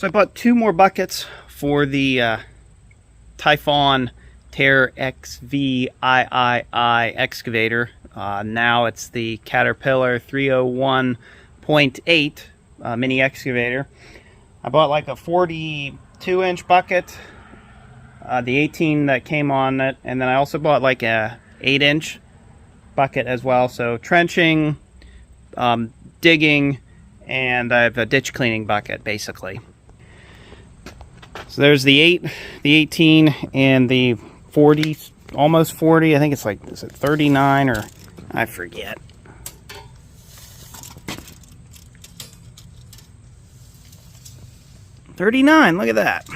So I bought 2 more buckets for the Typhon Terra XVIII excavator. Now it's the Caterpillar 301.8 mini excavator. I bought like a 42-inch bucket, the 18 that came on it, and then I also bought like a 8-inch bucket as well. So trenching, digging, and I have a ditch cleaning bucket basically. So there's the 8, the 18, and the 40, almost 40. I think it's like, is it 39 or I forget. $39, look at that.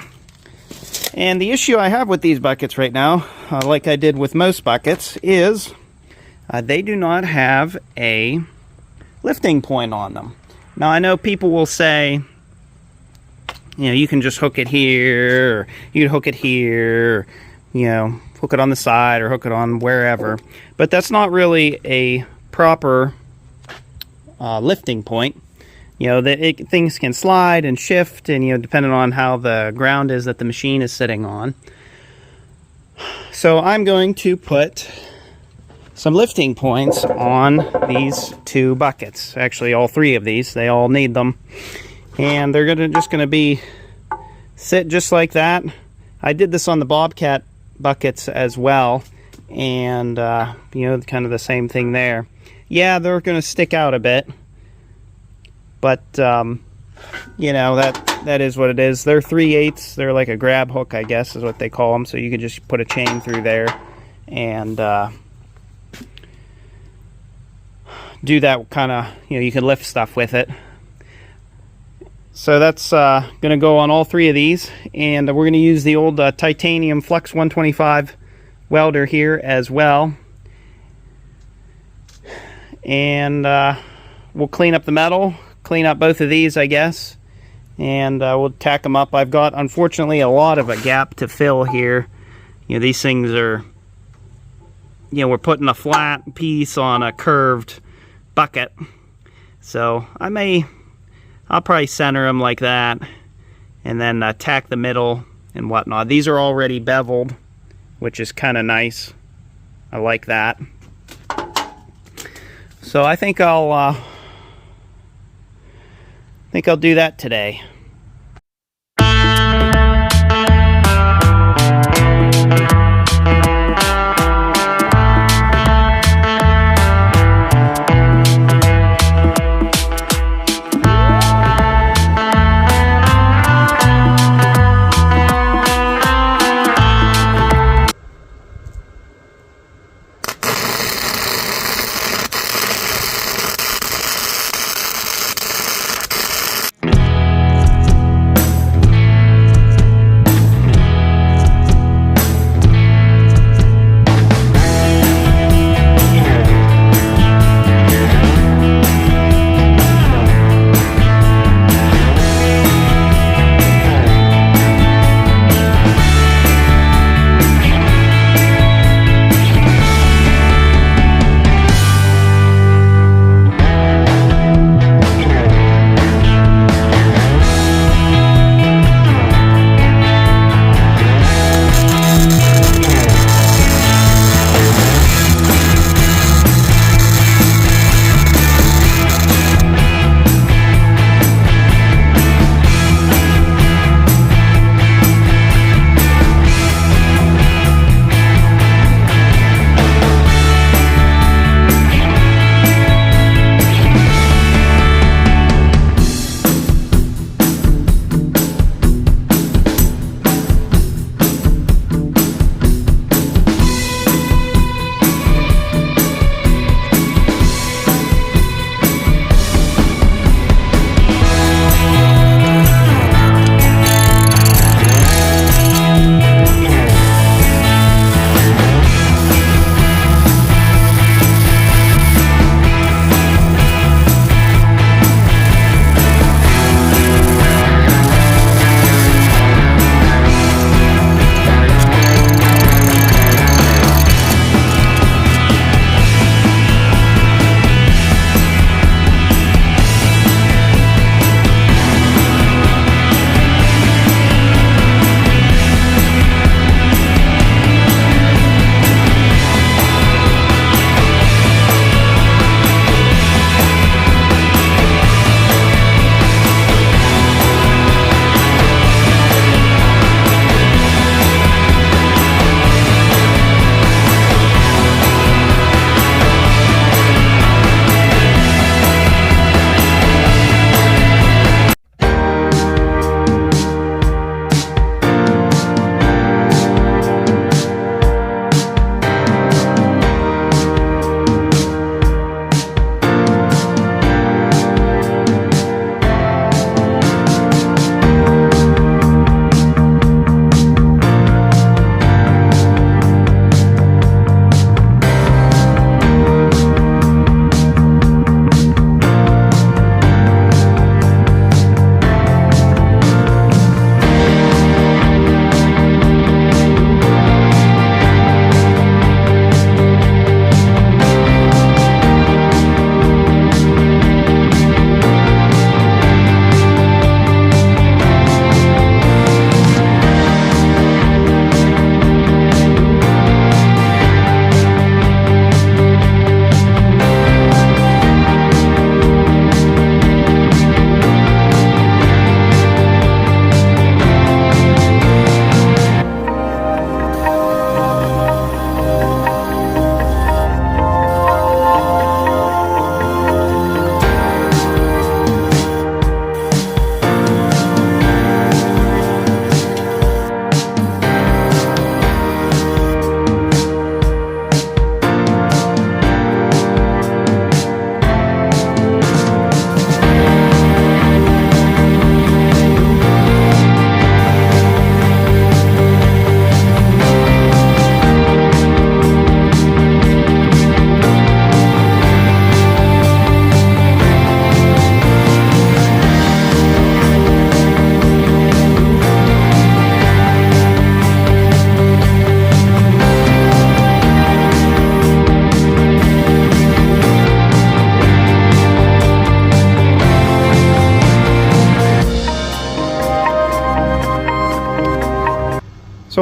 And the issue I have with these buckets right now, like I did with most buckets, is they do not have a lifting point on them. Now I know people will say, you know, you can just hook it here, or you can hook it here, or, you know, hook it on the side or hook it on wherever. But that's not really a proper lifting point. You know, things can slide and shift, and, you know, depending on how the ground is that the machine is sitting on. So I'm going to put some lifting points on these 2 buckets. Actually, all 3 of these, they all need them. And they're just gonna be sit just like that. I did this on the Bobcat buckets as well, and you know, kind of the same thing there. Yeah, they're gonna stick out a bit, but you know, that is what it is. They're 3/8. They're like a grab hook, I guess is what they call them. So you can just put a chain through there and do that kind of, you know, you can lift stuff with it. So that's going to go on all 3 of these, and we're going to use the old titanium Flux 125 welder here as well. And we'll clean up the metal, clean up both of these, I guess, and we'll tack them up. I've got, unfortunately, a lot of a gap to fill here. You know, these things are, you know, we're putting a flat piece on a curved bucket. So I'll probably center them like that, and then tack the middle and whatnot. These are already beveled, which is kind of nice. I like that. So I think I'll do that today.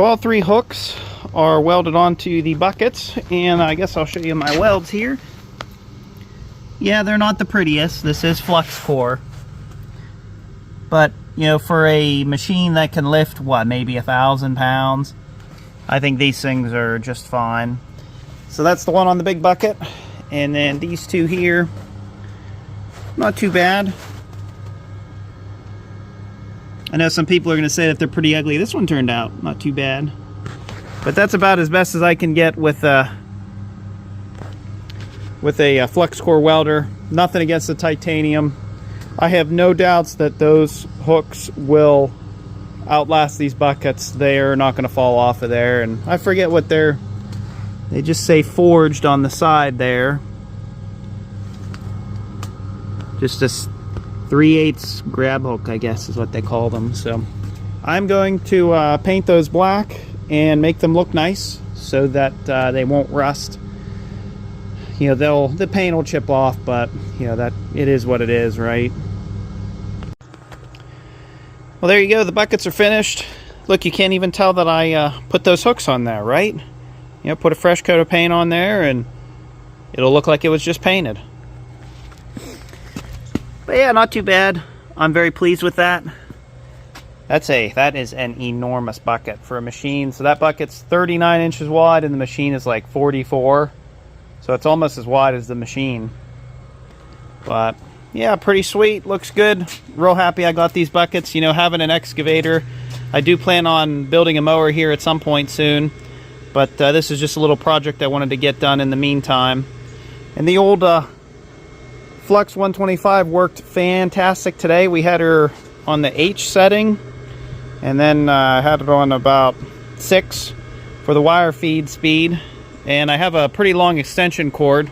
all 3 hooks are welded onto the buckets, and I guess I'll show you my welds here. Yeah, they're not the prettiest. This is flux core, but you know, for a machine that can lift what, maybe 1,000 pounds, I think these things are just fine. So that's the one on the big bucket, and then these 2 here, not too bad. I know some people are going to say that they're pretty ugly. This one turned out not too bad, but that's about as best as I can get with a flux core welder. Nothing against the titanium. I have no doubts that those hooks will outlast these buckets. They're not going to fall off of there, and I forget what they just say forged on the side there. Just a 3/8 grab hook, I guess is what they call them. So I'm going to paint those black and make them look nice so that they won't rust. You know, the paint will chip off, but you know, that it is what it is, right? Well, there you go. The buckets are finished. Look, you can't even tell that I put those hooks on there, right? You know, put a fresh coat of paint on there and it'll look like it was just painted. But yeah, not too bad. I'm very pleased with that. That is an enormous bucket for a machine. So that bucket's 39 inches wide and the machine is like 44. So it's almost as wide as the machine. But yeah, pretty sweet. Looks good. Real happy I got these buckets. You know, having an excavator, I do plan on building a mower here at some point soon. But this is just a little project I wanted to get done in the meantime. And the old Flux 125 worked fantastic today. We had her on the H setting, and then had it on about 6 for the wire feed speed. And I have a pretty long extension cord.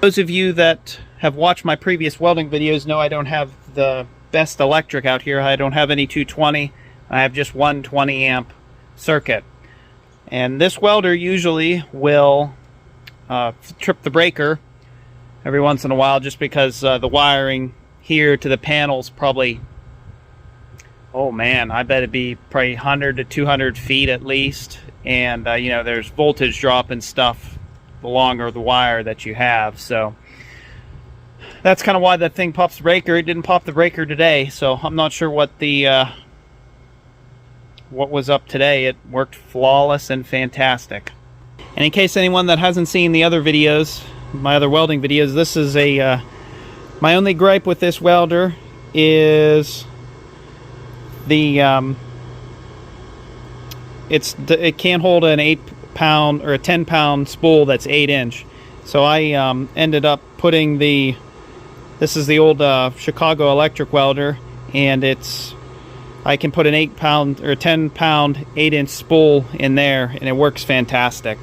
Those of you that have watched my previous welding videos know I don't have the best electric out here. I don't have any 220. I have just one 20 amp circuit. And this welder usually will trip the breaker every once in a while, just because the wiring here to the panels probably, oh man, I bet it'd be probably 100 to 200 feet at least. And you know, there's voltage drop and stuff the longer the wire that you have. So that's kind of why that thing pops the breaker. It didn't pop the breaker today, so I'm not sure what what was up today. It worked flawless and fantastic. And in case anyone that hasn't seen the other videos, my other welding videos, this is my only gripe with this welder is the it can't hold an 8-pound or a 10-pound spool that's 8-inch. So I ended up putting this is the old Chicago electric welder, and I can put an 8-pound or 10-pound 8-inch spool in there, and it works fantastic.